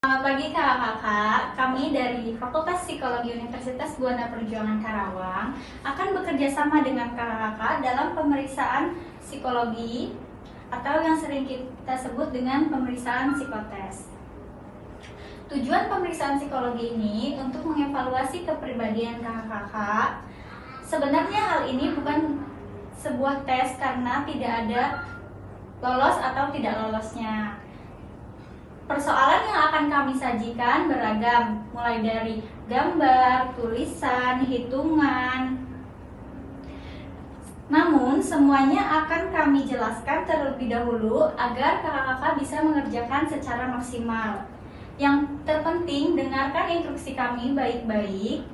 Selamat pagi kakak-kakak, kami dari Fakultas Psikologi Universitas Buana Perjuangan Karawang akan bekerja sama dengan kakak-kakak dalam pemeriksaan psikologi atau yang sering kita sebut dengan pemeriksaan psikotes. Tujuan pemeriksaan psikologi ini untuk mengevaluasi kepribadian kakak-kakak. Sebenarnya hal ini bukan sebuah tes karena tidak ada lolos atau tidak lolosnya. Persoalan yang akan kami sajikan beragam, mulai dari gambar, tulisan, hitungan. Namun, semuanya akan kami jelaskan terlebih dahulu agar kakak-kakak bisa mengerjakan secara maksimal. Yang terpenting, dengarkan instruksi kami baik-baik.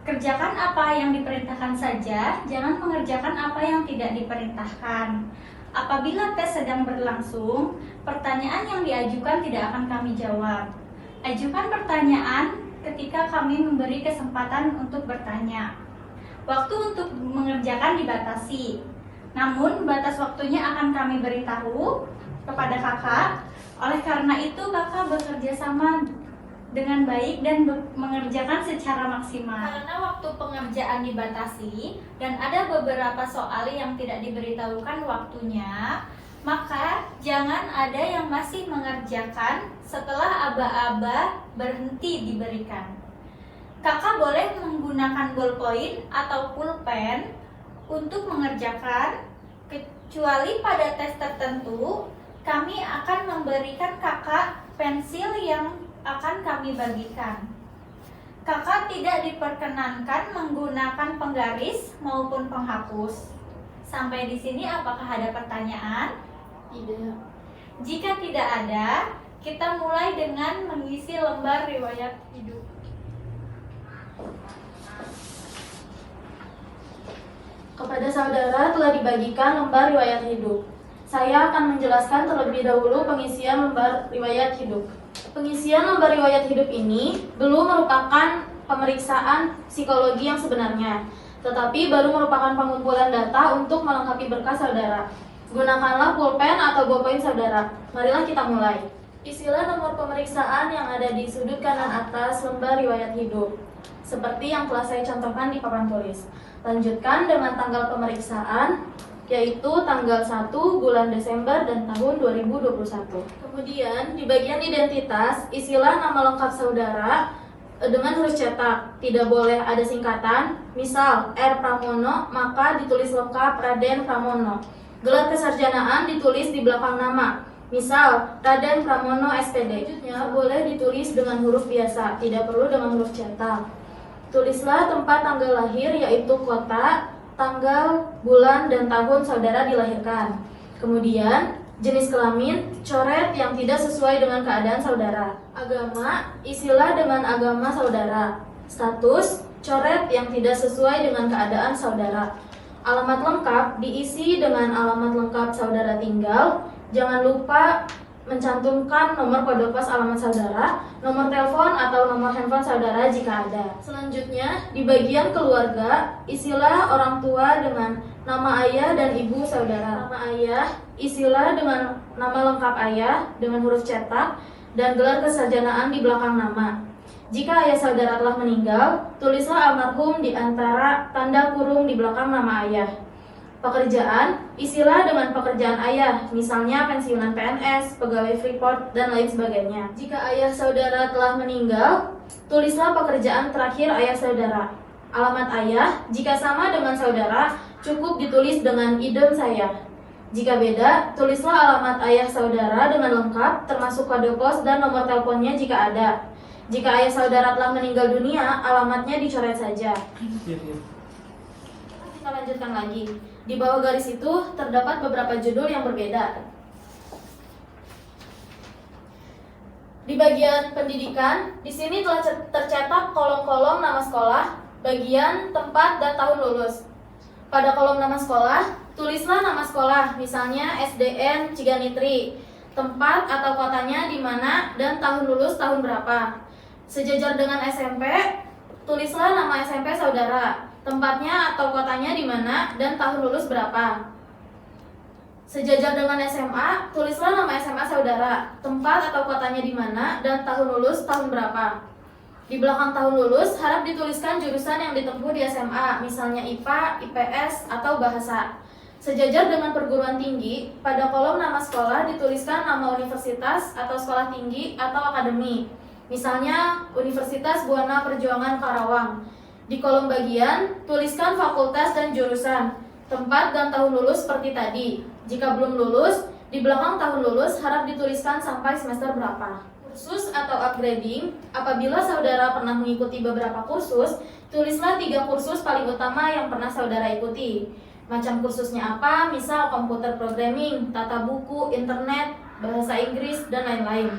Kerjakan apa yang diperintahkan saja, jangan mengerjakan apa yang tidak diperintahkan. Apabila tes sedang berlangsung, pertanyaan yang diajukan tidak akan kami jawab. Ajukan pertanyaan ketika kami memberi kesempatan untuk bertanya. Waktu untuk mengerjakan dibatasi, namun batas waktunya akan kami beritahu kepada kakak. Oleh karena itu, kakak bekerja sama dengan baik dan mengerjakan secara maksimal. Karena waktu pengerjaan dibatasi dan ada beberapa soal yang tidak diberitahukan waktunya, maka jangan ada yang masih mengerjakan setelah aba-aba berhenti diberikan. Kakak boleh menggunakan ballpoint atau pulpen untuk mengerjakan, kecuali pada tes tertentu kami akan memberikan kakak pensil yang akan kami bagikan. Kakak tidak diperkenankan menggunakan penggaris maupun penghapus. Sampai di sini apakah ada pertanyaan? Tidak. Jika tidak ada, kita mulai dengan mengisi lembar riwayat hidup. Kepada saudara telah dibagikan lembar riwayat hidup. Saya akan menjelaskan terlebih dahulu pengisian lembar riwayat hidup. Pengisian lembar riwayat hidup ini belum merupakan pemeriksaan psikologi yang sebenarnya, tetapi baru merupakan pengumpulan data untuk melengkapi berkas saudara. Gunakanlah pulpen atau ballpoint saudara. Marilah kita mulai. Isilah nomor pemeriksaan yang ada di sudut kanan atas lembar riwayat hidup, seperti yang telah saya contohkan di papan tulis. Lanjutkan dengan tanggal pemeriksaan, yaitu tanggal 1 bulan Desember dan tahun 2021. Kemudian di bagian identitas, isilah nama lengkap saudara dengan huruf cetak. Tidak boleh ada singkatan. Misal R. Pramono, maka ditulis lengkap Raden Pramono. Gelar kesarjanaan ditulis di belakang nama. Misal Raden Pramono SPD. Selanjutnya boleh ditulis dengan huruf biasa, tidak perlu dengan huruf cetak. Tulislah tempat tanggal lahir, yaitu kota, tanggal, bulan, dan tahun saudara dilahirkan. Kemudian, jenis kelamin, coret yang tidak sesuai dengan keadaan saudara. Agama, isilah dengan agama saudara. Status, coret yang tidak sesuai dengan keadaan saudara. Alamat lengkap diisi dengan alamat lengkap saudara tinggal. Jangan lupa mencantumkan nomor kode pos alamat saudara, nomor telepon atau nomor handphone saudara jika ada. Selanjutnya, di bagian keluarga, isilah orang tua dengan nama ayah dan ibu saudara. Nama ayah, isilah dengan nama lengkap ayah dengan huruf cetak dan gelar kesarjanaan di belakang nama. Jika ayah saudara telah meninggal, tulislah almarhum di antara tanda kurung di belakang nama ayah. Pekerjaan, isilah dengan pekerjaan ayah, misalnya pensiunan PNS, pegawai Freeport, dan lain sebagainya. Jika ayah saudara telah meninggal, tulislah pekerjaan terakhir ayah saudara. Alamat ayah, jika sama dengan saudara, cukup ditulis dengan idem saya. Jika beda, tulislah alamat ayah saudara dengan lengkap, termasuk kode pos dan nomor teleponnya jika ada. Jika ayah saudara telah meninggal dunia, alamatnya dicoret saja. Kita lanjutkan lagi. Di bawah garis itu terdapat beberapa judul yang berbeda. Di bagian pendidikan, di sini telah tercetak kolom-kolom nama sekolah, bagian tempat dan tahun lulus. Pada kolom nama sekolah, tulislah nama sekolah, misalnya SDN Ciganitri, tempat atau kotanya di mana dan tahun lulus tahun berapa. Sejajar dengan SMP, tulislah nama SMP saudara, tempatnya atau kotanya di mana dan tahun lulus berapa. Sejajar dengan SMA, tulislah nama SMA saudara, tempat atau kotanya di mana, dan tahun lulus tahun berapa. Di belakang tahun lulus, harap dituliskan jurusan yang ditempuh di SMA, misalnya IPA, IPS, atau bahasa. Sejajar dengan perguruan tinggi, pada kolom nama sekolah dituliskan nama universitas atau sekolah tinggi atau akademi. Misalnya, Universitas Buana Perjuangan Karawang. Di kolom bagian, tuliskan fakultas dan jurusan, tempat dan tahun lulus seperti tadi. Jika belum lulus, di belakang tahun lulus harap dituliskan sampai semester berapa. Kursus atau upgrading, apabila saudara pernah mengikuti beberapa kursus, tulislah 3 kursus paling utama yang pernah saudara ikuti. Macam kursusnya apa, misal komputer programming, tata buku, internet, bahasa Inggris, dan lain-lain.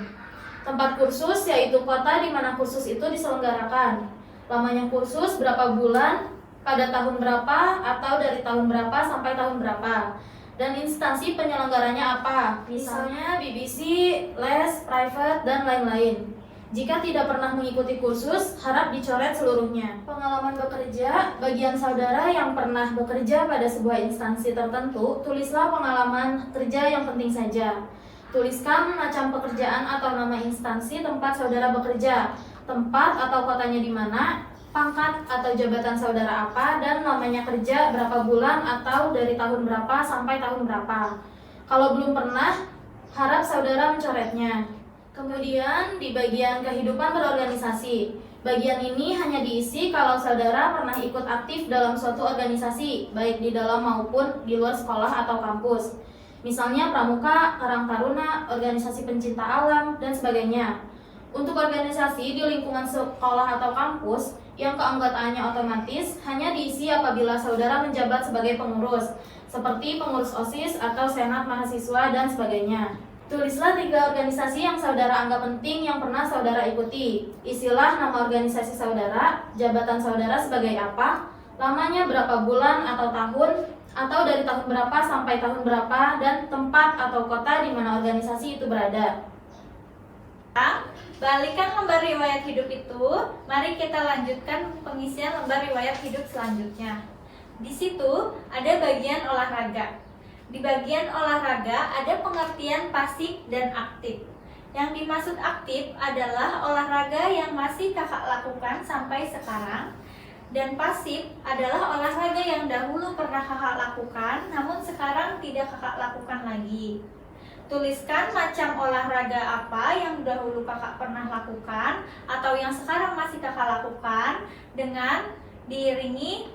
Tempat kursus yaitu kota di mana kursus itu diselenggarakan. Lamanya kursus berapa bulan, pada tahun berapa, atau dari tahun berapa sampai tahun berapa. Dan instansi penyelenggaranya apa, misalnya BBC, les, private, dan lain-lain. Jika tidak pernah mengikuti kursus, harap dicoret seluruhnya. Pengalaman bekerja, bagian saudara yang pernah bekerja pada sebuah instansi tertentu, tulislah pengalaman kerja yang penting saja. Tuliskan macam pekerjaan atau nama instansi tempat saudara bekerja, tempat atau kotanya di mana, pangkat atau jabatan saudara apa, dan lamanya kerja berapa bulan atau dari tahun berapa sampai tahun berapa. Kalau belum pernah, harap saudara mencoretnya. Kemudian di bagian kehidupan berorganisasi. Bagian ini hanya diisi kalau saudara pernah ikut aktif dalam suatu organisasi, baik di dalam maupun di luar sekolah atau kampus. Misalnya pramuka, karang taruna, organisasi pencinta alam, dan sebagainya. Untuk organisasi di lingkungan sekolah atau kampus, yang keanggotaannya otomatis hanya diisi apabila saudara menjabat sebagai pengurus, seperti pengurus OSIS atau senat mahasiswa dan sebagainya. Tulislah 3 organisasi yang saudara anggap penting yang pernah saudara ikuti. Isilah nama organisasi saudara, jabatan saudara sebagai apa, lamanya berapa bulan atau tahun, atau dari tahun berapa sampai tahun berapa, dan tempat atau kota di mana organisasi itu berada. Balikan lembar riwayat hidup itu, mari kita lanjutkan pengisian lembar riwayat hidup selanjutnya. Di situ ada bagian olahraga. Di bagian olahraga ada pengertian pasif dan aktif. Yang dimaksud aktif adalah olahraga yang masih kakak lakukan sampai sekarang, dan pasif adalah olahraga yang dahulu pernah kakak lakukan, namun sekarang tidak kakak lakukan lagi. Tuliskan macam olahraga apa yang dahulu kakak pernah lakukan atau yang sekarang masih kakak lakukan dengan diiringi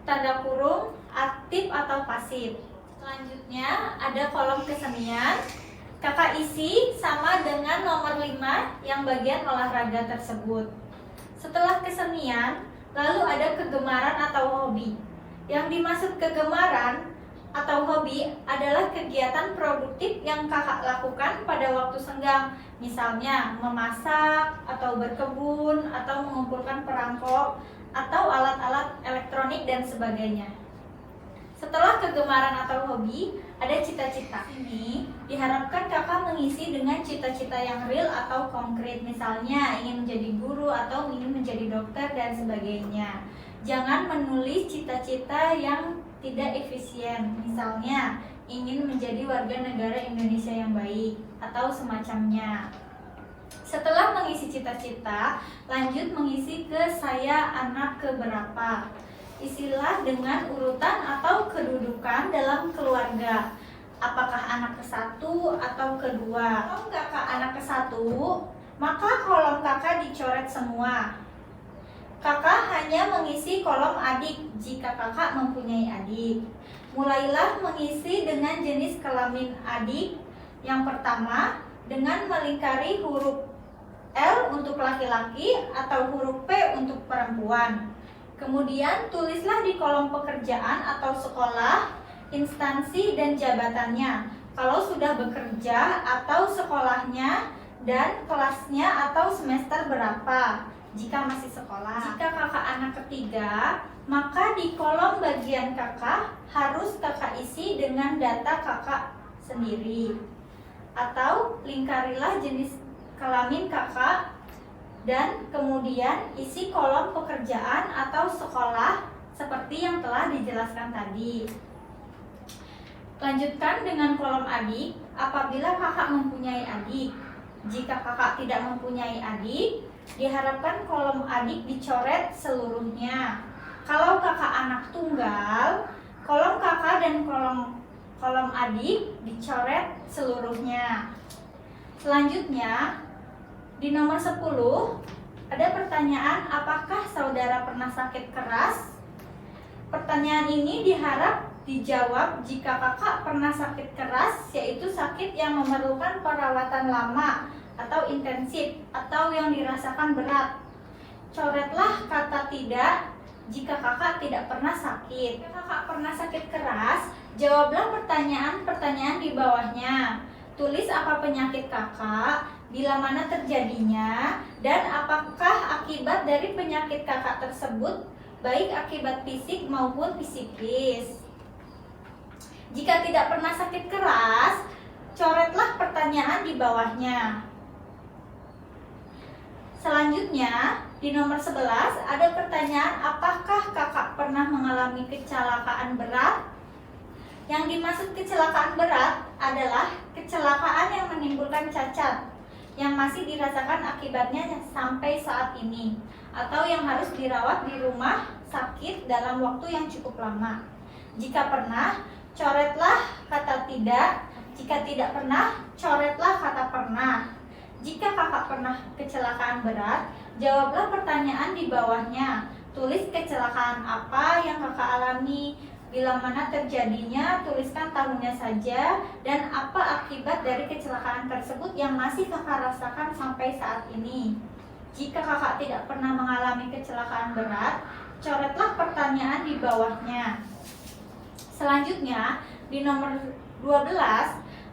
tanda kurung aktif atau pasif. Selanjutnya ada kolom kesenian. Kakak isi sama dengan nomor 5 yang bagian olahraga tersebut. Setelah kesenian, lalu ada kegemaran atau hobi. Yang dimaksud kegemaran atau hobi adalah kegiatan produktif yang kakak lakukan pada waktu senggang, misalnya memasak atau berkebun atau mengumpulkan perangko atau alat-alat elektronik dan sebagainya. Setelah kegemaran atau hobi, ada cita-cita. Ini diharapkan kakak mengisi dengan cita-cita yang real atau konkret, misalnya ingin menjadi guru atau ingin menjadi dokter dan sebagainya. Jangan menulis cita-cita yang tidak efisien, misalnya ingin menjadi warga negara Indonesia yang baik atau semacamnya. Setelah mengisi cita-cita, lanjut mengisi ke saya anak keberapa. Isilah dengan urutan atau kedudukan dalam keluarga. Apakah anak ke-1 atau kedua? Kalau kakak anak ke-1, maka kolom kakak dicoret semua. Kakak hanya mengisi kolom adik jika kakak mempunyai adik. Mulailah mengisi dengan jenis kelamin adik. Yang pertama, dengan melingkari huruf L untuk laki-laki atau huruf P untuk perempuan. Kemudian tulislah di kolom pekerjaan atau sekolah, instansi dan jabatannya. Kalau sudah bekerja atau sekolahnya dan kelasnya atau semester berapa. Jika masih sekolah. Jika kakak anak ketiga, maka di kolom bagian kakak harus kakak isi dengan data kakak sendiri. Atau lingkarilah jenis kelamin kakak dan kemudian isi kolom pekerjaan atau sekolah seperti yang telah dijelaskan tadi. Lanjutkan dengan kolom adik apabila kakak mempunyai adik. Jika kakak tidak mempunyai adik, diharapkan kolom adik dicoret seluruhnya. Kalau kakak anak tunggal, kolom kakak dan kolom adik dicoret seluruhnya. Selanjutnya, di nomor 10 ada pertanyaan, apakah saudara pernah sakit keras? Pertanyaan ini diharap dijawab jika kakak pernah sakit keras, yaitu sakit yang memerlukan perawatan lama atau intensif atau yang dirasakan berat. Coretlah kata tidak jika kakak tidak pernah sakit. Jika kakak pernah sakit keras, jawablah pertanyaan-pertanyaan di bawahnya. Tulis apa penyakit kakak, bila mana terjadinya, dan apakah akibat dari penyakit kakak tersebut, baik akibat fisik maupun psikis. Jika tidak pernah sakit keras, coretlah pertanyaan di bawahnya. Selanjutnya, di nomor 11 ada pertanyaan, apakah kakak pernah mengalami kecelakaan berat? Yang dimaksud kecelakaan berat adalah kecelakaan yang menimbulkan cacat, yang masih dirasakan akibatnya sampai saat ini, atau yang harus dirawat di rumah sakit dalam waktu yang cukup lama. Jika pernah, coretlah kata tidak. Jika tidak pernah, coretlah kata pernah. Jika kakak pernah kecelakaan berat, jawablah pertanyaan di bawahnya. Tulis kecelakaan apa yang kakak alami, bila mana terjadinya, tuliskan tahunnya saja, dan apa akibat dari kecelakaan tersebut yang masih kakak rasakan sampai saat ini. Jika kakak tidak pernah mengalami kecelakaan berat, coretlah pertanyaan di bawahnya. Selanjutnya, di nomor 12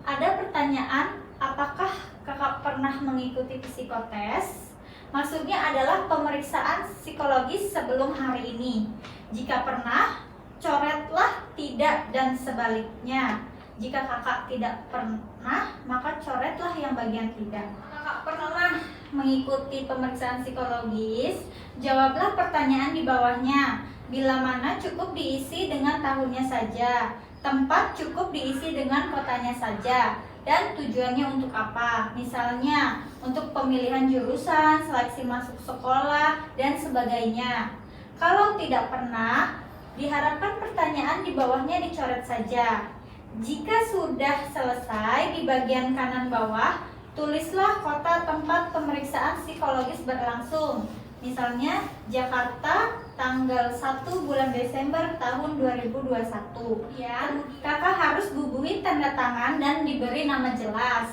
ada pertanyaan, apakah kakak pernah mengikuti psikotes? Maksudnya adalah pemeriksaan psikologis sebelum hari ini. Jika pernah, coretlah tidak dan sebaliknya. Jika kakak tidak pernah, maka coretlah yang bagian tidak. Kakak pernah mengikuti pemeriksaan psikologis, jawablah pertanyaan di bawahnya. Bila mana cukup diisi dengan tahunnya saja, tempat cukup diisi dengan kotanya saja, dan tujuannya untuk apa. Misalnya, untuk pemilihan jurusan, seleksi masuk sekolah, dan sebagainya. Kalau tidak pernah, diharapkan pertanyaan di bawahnya dicoret saja. Jika sudah selesai, di bagian kanan bawah, tulislah kota tempat pemeriksaan psikologis berlangsung. Misalnya, Jakarta, tanggal 1 bulan Desember tahun 2021. Ya, kakak harus bubuhi tanda tangan dan diberi nama jelas.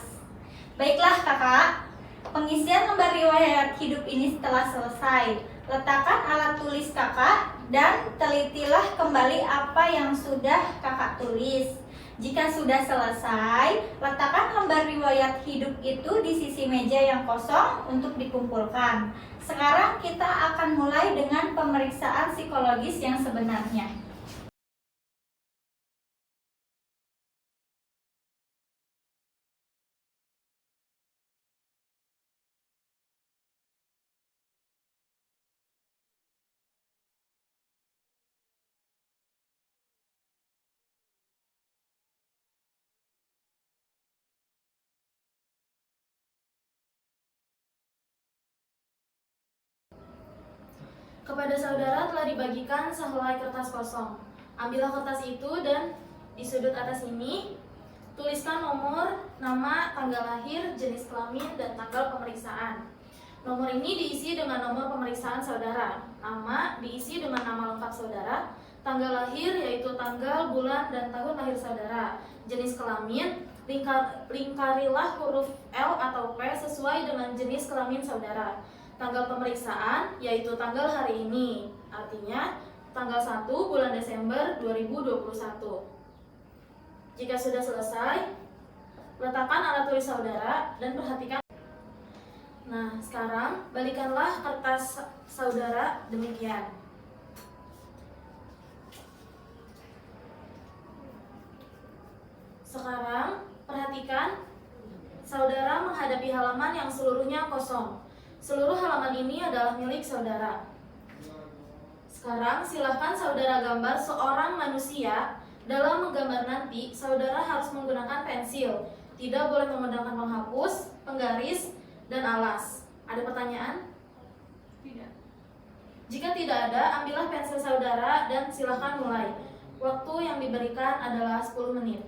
Baiklah kakak, pengisian lembar riwayat hidup ini telah selesai. Letakkan alat tulis kakak dan telitilah kembali apa yang sudah kakak tulis. Jika sudah selesai, letakkan lembar riwayat hidup itu di sisi meja yang kosong untuk dikumpulkan. Sekarang kita akan mulai dengan pemeriksaan psikologis yang sebenarnya. Kepada saudara telah dibagikan sehelai kertas kosong. Ambillah kertas itu dan di sudut atas ini tuliskan nomor, nama, tanggal lahir, jenis kelamin, dan tanggal pemeriksaan. Nomor ini diisi dengan nomor pemeriksaan saudara. Nama diisi dengan nama lengkap saudara. Tanggal lahir yaitu tanggal, bulan, dan tahun lahir saudara. Jenis kelamin, lingkarilah huruf L atau P sesuai dengan jenis kelamin saudara. Tanggal pemeriksaan yaitu tanggal hari ini, artinya tanggal 1 bulan Desember 2021. Jika sudah selesai, letakkan alat tulis saudara dan perhatikan. Nah, sekarang balikanlah kertas saudara demikian. Sekarang perhatikan, saudara menghadapi halaman yang seluruhnya kosong. Seluruh halaman ini adalah milik saudara. Sekarang silahkan saudara gambar seorang manusia Dalam menggambar nanti, saudara harus menggunakan pensil. Tidak boleh menggunakan penghapus, penggaris, dan alas. Ada pertanyaan? Tidak. Jika tidak ada, ambillah pensil saudara dan silakan mulai. Waktu yang diberikan adalah 10 menit.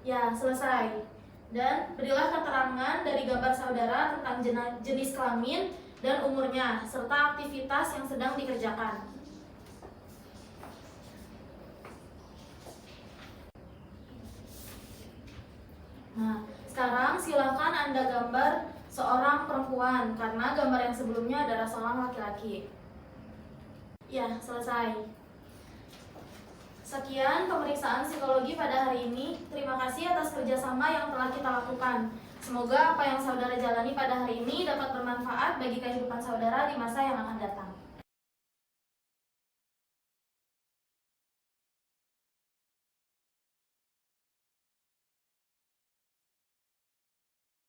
Ya, selesai. Dan berilah keterangan dari gambar saudara tentang jenis kelamin dan umurnya, serta aktivitas yang sedang dikerjakan. Nah, sekarang silakan Anda gambar seorang perempuan, karena gambar yang sebelumnya adalah seorang laki-laki. Ya, selesai. Sekian pemeriksaan psikologi pada hari ini. Terima kasih atas kerjasama yang telah kita lakukan. Semoga apa yang saudara jalani pada hari ini dapat bermanfaat bagi kehidupan saudara di masa yang akan datang.